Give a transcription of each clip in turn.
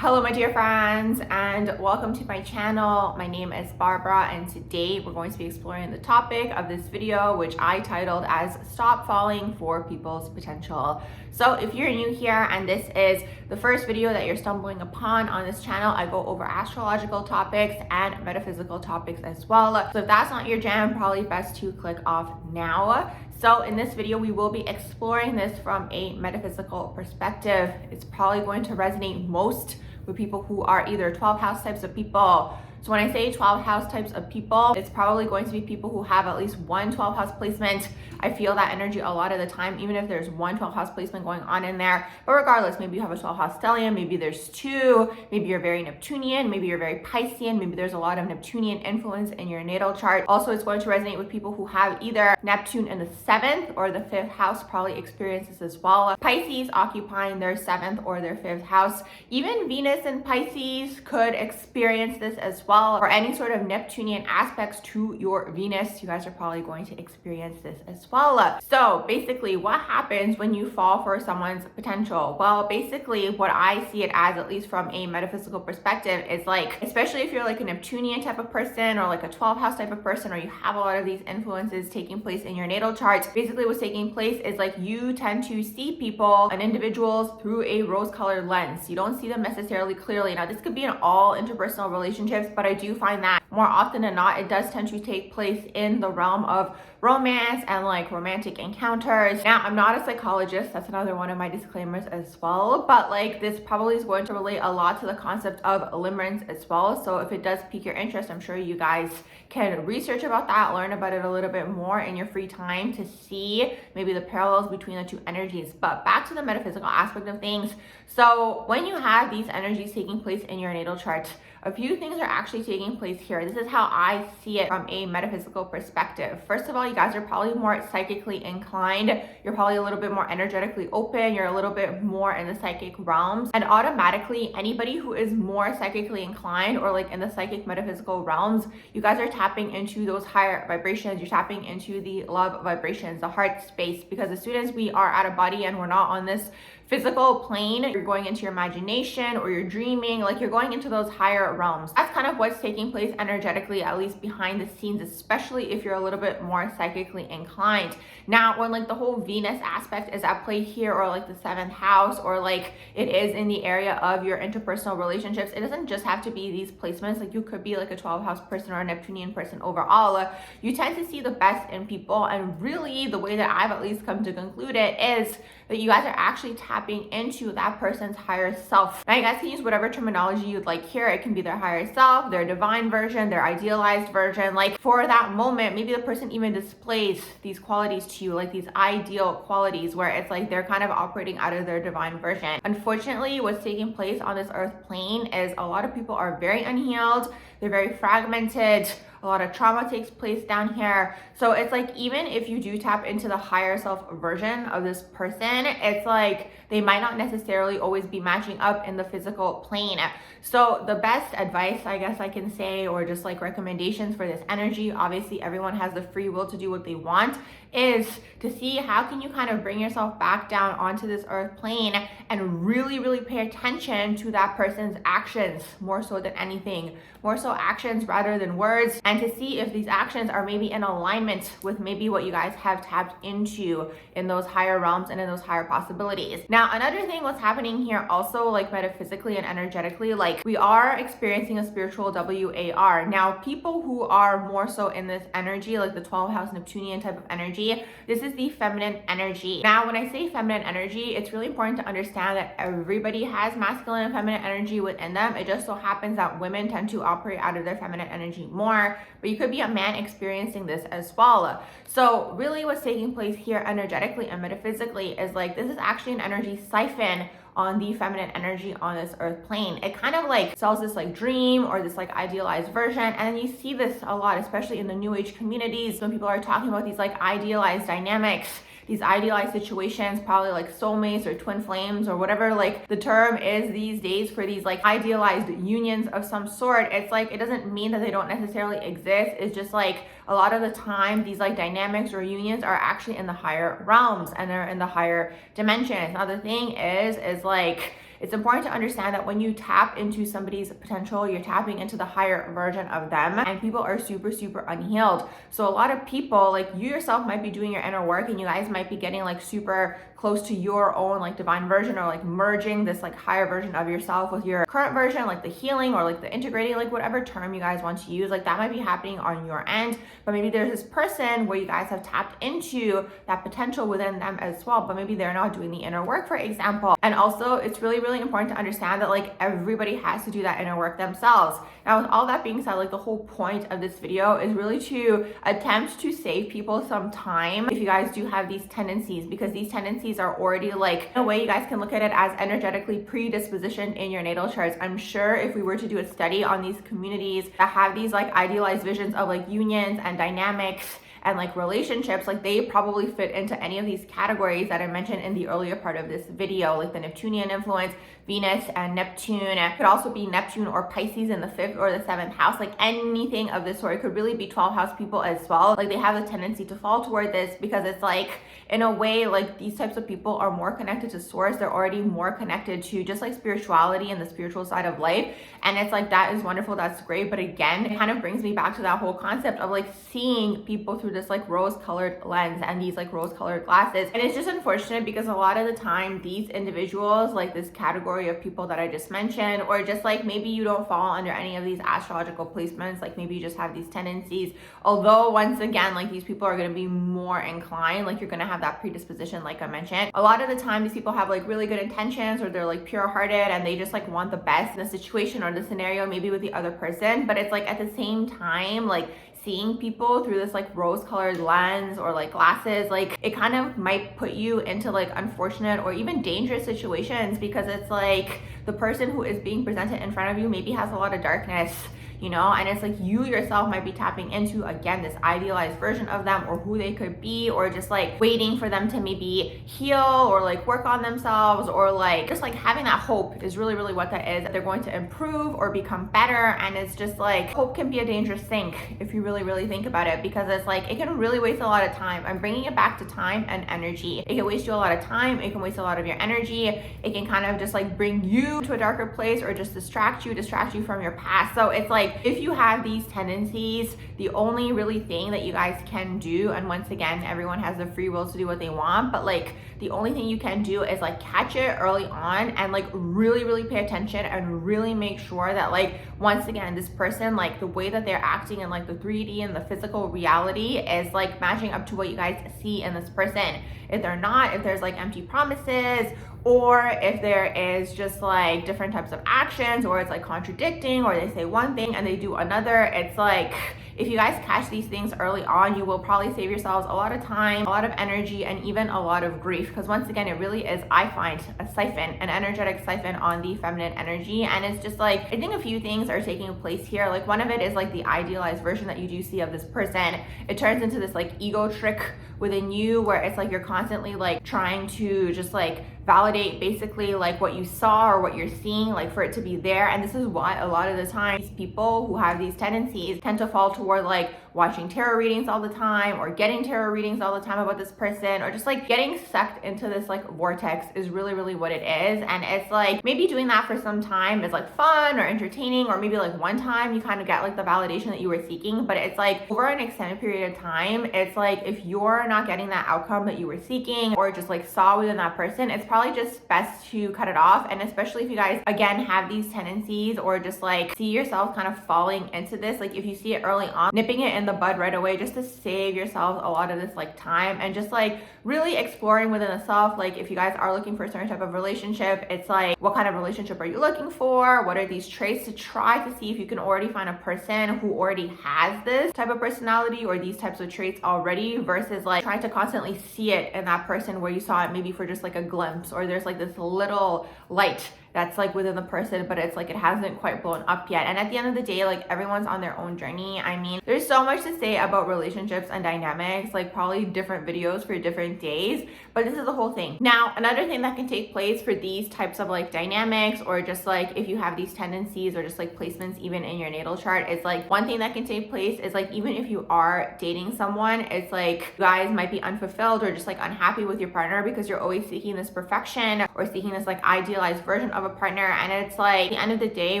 Hello my dear friends and welcome to my channel. My name is Barbara and today we're going to be exploring the topic of this video, which I titled as Stop Falling for People's Potential. So if you're new here and this is the first video that you're stumbling upon on this channel, I go over astrological topics and metaphysical topics as well. So if that's not your jam, probably best to click off now. So in this video, we will be exploring this from a metaphysical perspective. It's probably going to resonate most with people who are either 12 house types of people. So when I say 12 house types of people, it's probably going to be people who have at least one 12 house placement. I feel that energy a lot of the time, even if there's one 12 house placement going on in there. But regardless, maybe you have a 12 house stellium, maybe there's two, maybe you're very Neptunian, maybe you're very Piscean, maybe there's a lot of Neptunian influence in your natal chart. Also, it's going to resonate with people who have either Neptune in the 7th or the 5th house, probably experience this as well. Pisces occupying their 7th or their 5th house. Even Venus in Pisces could experience this as well, or any sort of Neptunian aspects to your Venus. You guys are probably going to experience this as well. So basically, what happens when you fall for someone's potential? Well, basically what I see it as, at least from a metaphysical perspective, is like, especially if you're like a Neptunian type of person or like a 12 house type of person, or you have a lot of these influences taking place in your natal chart, basically what's taking place is like you tend to see people and individuals through a rose-colored lens. You don't see them necessarily clearly. Now, this could be in all interpersonal relationships, but I do find that more often than not, it does tend to take place in the realm of romance and like romantic encounters. Now, I'm not a psychologist. That's another one of my disclaimers as well. But like this probably is going to relate a lot to the concept of limerence as well. So if it does pique your interest, I'm sure you guys can research about that, learn about it a little bit more in your free time to see maybe the parallels between the two energies. But back to the metaphysical aspect of things. So when you have these energies taking place in your natal chart, a few things are actually taking place here. This is how I see it from a metaphysical perspective. First of all, you guys are probably more psychically inclined. You're probably a little bit more energetically open. You're a little bit more in the psychic realms. And automatically, anybody who is more psychically inclined or like in the psychic metaphysical realms, you guys are tapping into those higher vibrations. You're tapping into the love vibrations, the heart space. Because as soon as we are out of body and we're not on this physical plane, you're going into your imagination or you're dreaming, like you're going into those higher realms. That's kind of what's taking place energetically, at least behind the scenes, especially if you're a little bit more psychically inclined. Now, when like the whole Venus aspect is at play here, or like the 7th house, or like it is in the area of your interpersonal relationships, it doesn't just have to be these placements. Like you could be like a 12 house person or a Neptunian person overall. You tend to see the best in people, and really the way that I've at least come to conclude it is that you guys are actually tapping into that person's higher self. Now, you guys can use whatever terminology you'd like here. It can be their higher self, their divine version, their idealized version. Like for that moment, maybe the person even displays these qualities to you, like these ideal qualities where it's like they're kind of operating out of their divine version. Unfortunately, what's taking place on this earth plane is a lot of people are very unhealed. They're very fragmented. A lot of trauma takes place down here. So it's like, even if you do tap into the higher self version of this person, it's like they might not necessarily always be matching up in the physical plane. So the best advice, I guess I can say, or just like recommendations for this energy, obviously everyone has the free will to do what they want, is to see how can you kind of bring yourself back down onto this earth plane and really pay attention to that person's actions more so than anything, more so actions rather than words, and to see if these actions are maybe in alignment with maybe what you guys have tapped into in those higher realms and in those higher possibilities. Now, another thing what's happening here also, like metaphysically and energetically, like we are experiencing a spiritual WAR. Now, people who are more so in this energy, like the 12 house Neptunian type of energy, this is the feminine energy. Now, when I say feminine energy, it's really important to understand that everybody has masculine and feminine energy within them. It just so happens that women tend to operate out of their feminine energy more, but you could be a man experiencing this as well. So really what's taking place here energetically and metaphysically is like, this is actually an energy siphon on the feminine energy on this earth plane. It kind of like sells this like dream or this like idealized version. And you see this a lot, especially in the new age communities, when people are talking about these like idealized dynamics, these idealized situations, probably like soulmates or twin flames or whatever like the term is these days for these like idealized unions of some sort. It's like, it doesn't mean that they don't necessarily exist. It's just like a lot of the time these like dynamics or unions are actually in the higher realms and they're in the higher dimensions. Now the thing is like, it's important to understand that when you tap into somebody's potential, you're tapping into the higher version of them, and people are super, super unhealed. So a lot of people, like you yourself, might be doing your inner work, and you guys might be getting like super close to your own like divine version, or like merging this like higher version of yourself with your current version, like the healing or like the integrating, like whatever term you guys want to use, like that might be happening on your end. But maybe there's this person where you guys have tapped into that potential within them as well, but maybe they're not doing the inner work, for example. And also it's really, really important to understand that like everybody has to do that inner work themselves. Now, with all that being said, like the whole point of this video is really to attempt to save people some time if you guys do have these tendencies, because these tendencies are already like, in a way, you guys can look at it as energetically predispositioned in your natal charts. I'm sure if we were to do a study on these communities that have these like idealized visions of like unions and dynamics and like relationships, like they probably fit into any of these categories that I mentioned in the earlier part of this video, like the Neptunian influence, Venus and Neptune. It could also be Neptune or Pisces in the 5th or the 7th house, like anything of this sort. It could really be 12th house people as well. Like they have a tendency to fall toward this because it's like, in a way, like these types of people are more connected to source. They're already more connected to just like spirituality and the spiritual side of life. And it's like, that is wonderful, that's great. But again, it kind of brings me back to that whole concept of like seeing people through this like rose-colored lens and these like rose-colored glasses. And it's just unfortunate because a lot of the time these individuals, like this category of people that I just mentioned, or just like maybe you don't fall under any of these astrological placements, like maybe you just have these tendencies, although once again, like these people are going to be more inclined, like you're going to have that predisposition, like I mentioned. A lot of the time these people have like really good intentions, or they're like pure-hearted and they just like want the best in the situation or the scenario, maybe with the other person. But it's like at the same time, like seeing people through this like rose-colored lens or like glasses, like it kind of might put you into like unfortunate or even dangerous situations, because it's like the person who is being presented in front of you maybe has a lot of darkness, you know, and it's like you yourself might be tapping into, again, this idealized version of them, or who they could be, or just like waiting for them to maybe heal or like work on themselves, or like just like having that hope is really, really what that is, that they're going to improve or become better. And it's just like, hope can be a dangerous thing if you really, really think about it, because it's like, it can really waste a lot of time. I'm bringing it back to time and energy. It can waste you a lot of time. It can waste a lot of your energy. It can kind of just like bring you to a darker place, or just distract you from your past. So it's like, if you have these tendencies, the only really thing that you guys can do, and once again, everyone has the free will to do what they want, but like the only thing you can do is like catch it early on and like really, really pay attention and really make sure that like, once again, this person, like the way that they're acting in like the 3D and the physical reality is like matching up to what you guys see in this person. If they're not, if there's like empty promises, or if there is just like different types of actions, or it's like contradicting, or they say one thing and they do another, it's like, if you guys catch these things early on, you will probably save yourselves a lot of time, a lot of energy, and even a lot of grief. Because once again, it really is, I find, a siphon, an energetic siphon on the feminine energy. And it's just like, I think a few things are taking place here. Like one of it is like the idealized version that you do see of this person. It turns into this like ego trick within you, where it's like you're constantly like trying to just like validate basically like what you saw or what you're seeing, like for it to be there. And this is why a lot of the time these people who have these tendencies tend to fall toward like watching tarot readings all the time, or getting tarot readings all the time about this person, or just like getting sucked into this like vortex is really, really what it is. And it's like, maybe doing that for some time is like fun or entertaining, or maybe like one time you kind of get like the validation that you were seeking. But it's like over an extended period of time, it's like if you're not getting that outcome that you were seeking, or just like saw within that person, it's probably just best to cut it off. And especially if you guys again have these tendencies, or just like see yourself kind of falling into this, like if you see it early on, nipping it in the bud right away, just to save yourself a lot of this like time, and just like really exploring within the self. Like if you guys are looking for a certain type of relationship, it's like, what kind of relationship are you looking for? What are these traits, to try to see if you can already find a person who already has this type of personality or these types of traits already, versus like trying to constantly see it in that person where you saw it maybe for just like a glimpse, or there's like this little light that's like within the person, but it's like it hasn't quite blown up yet. And at the end of the day, like everyone's on their own journey. I mean, there's so much to say about relationships and dynamics, like probably different videos for different days, but this is the whole thing. Now, another thing that can take place for these types of like dynamics, or just like if you have these tendencies or just like placements even in your natal chart, is like one thing that can take place is like, even if you are dating someone, it's like you guys might be unfulfilled or just like unhappy with your partner, because you're always seeking this perfection or seeking this like idealized version of of a partner, and it's like at the end of the day,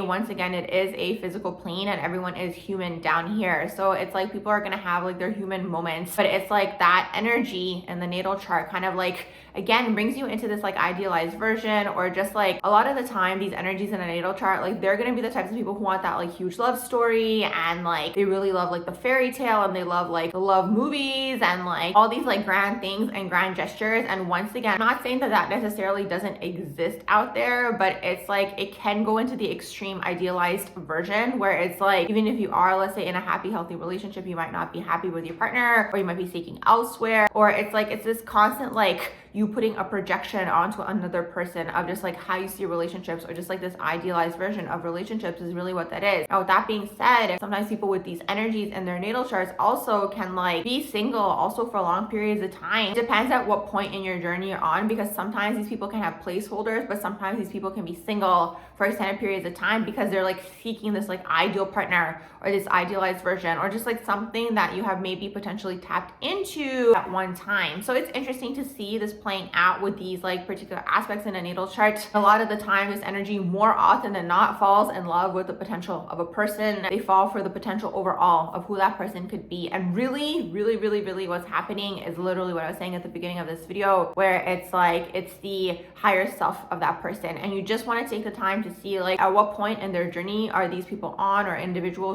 once again, it is a physical plane and everyone is human down here. So it's like people are gonna have like their human moments, but it's like that energy in the natal chart kind of like again brings you into this like idealized version, or just like a lot of the time these energies in a natal chart, like they're gonna be the types of people who want that like huge love story, and like they really love like the fairy tale, and they love like the love movies and like all these like grand things and grand gestures. And once again, I'm not saying that that necessarily doesn't exist out there, but it's like it can go into the extreme idealized version where it's like even if you are, let's say, in a happy healthy relationship, you might not be happy with your partner, or you might be seeking elsewhere, or it's like it's this constant like you putting a projection onto another person of just like how you see relationships, or just like this idealized version of relationships is really what that is. Now with that being said, sometimes people with these energies in their natal charts also can like be single also for long periods of time. It depends at what point in your journey you're on, because sometimes these people can have placeholders, but sometimes these people can be single for extended periods of time because they're like seeking this like ideal partner, or this idealized version, or just like something that you have maybe potentially tapped into at one time. So it's interesting to see this playing out with these like particular aspects in a natal chart. A lot of the time this energy more often than not falls in love with the potential of a person. They fall for the potential overall of who that person could be. And really what's happening is literally what I was saying at the beginning of this video, where it's like it's the higher self of that person, and you just want to take the time to see like at what point in their journey are these people on, or individual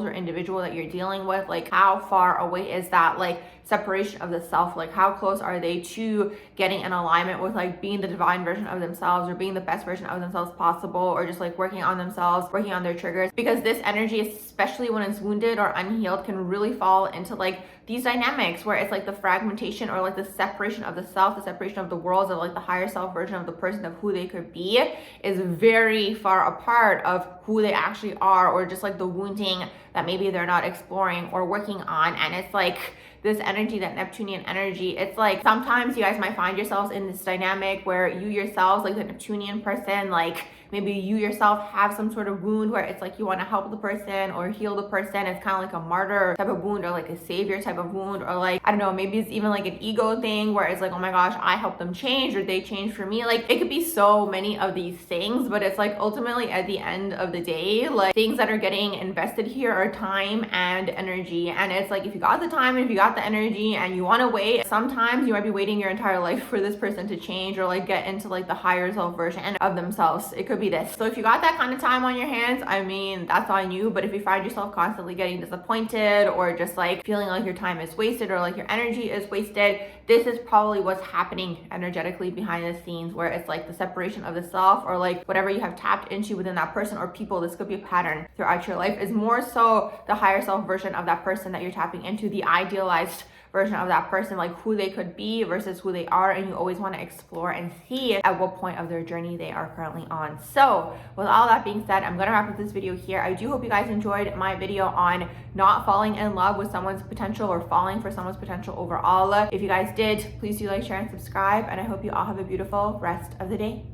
that you're dealing with, like how far away is that like separation of the self, like how close are they to getting in alignment with like being the divine version of themselves, or being the best version of themselves possible, or just like working on themselves, working on their triggers. Because this energy, especially when it's wounded or unhealed, can really fall into like these dynamics where it's like the fragmentation, or like the separation of the self, the separation of the worlds, of like the higher self version of the person, of who they could be, is very far apart of who they actually are, or just like the wounding that maybe they're not exploring or working on. And it's like this energy, that Neptunian energy, it's like sometimes you guys might find yourselves in this dynamic where you yourselves, like the Neptunian person, like maybe you yourself have some sort of wound where it's like you want to help the person or heal the person. It's kind of like a martyr type of wound, or like a savior type of wound, or like, I don't know, maybe it's even like an ego thing where it's like, oh my gosh, I helped them change, or they changed for me. Like it could be so many of these things, but it's like ultimately at the end of the day, like things that are getting invested here are time and energy. And it's like if you got the time and if you got the energy and you want to wait, sometimes you might be waiting your entire life for this person to change, or like get into like the higher self version of themselves. It could be this. So if you got that kind of time on your hands, I mean, that's on you. But if you find yourself constantly getting disappointed, or just like feeling like your time is wasted, or like your energy is wasted, this is probably what's happening energetically behind the scenes, where it's like the separation of the self, or like whatever you have tapped into within that person or people. This could be a pattern throughout your life, is more so the higher self version of that person that you're tapping into, the idealized version of that person, like who they could be versus who they are. And you always want to explore and see at what point of their journey they are currently on. So with all that being said, I'm gonna wrap up this video here. I do hope you guys enjoyed my video on not falling in love with someone's potential, or falling for someone's potential overall. If you guys did, please do like, share, and subscribe, and I hope you all have a beautiful rest of the day.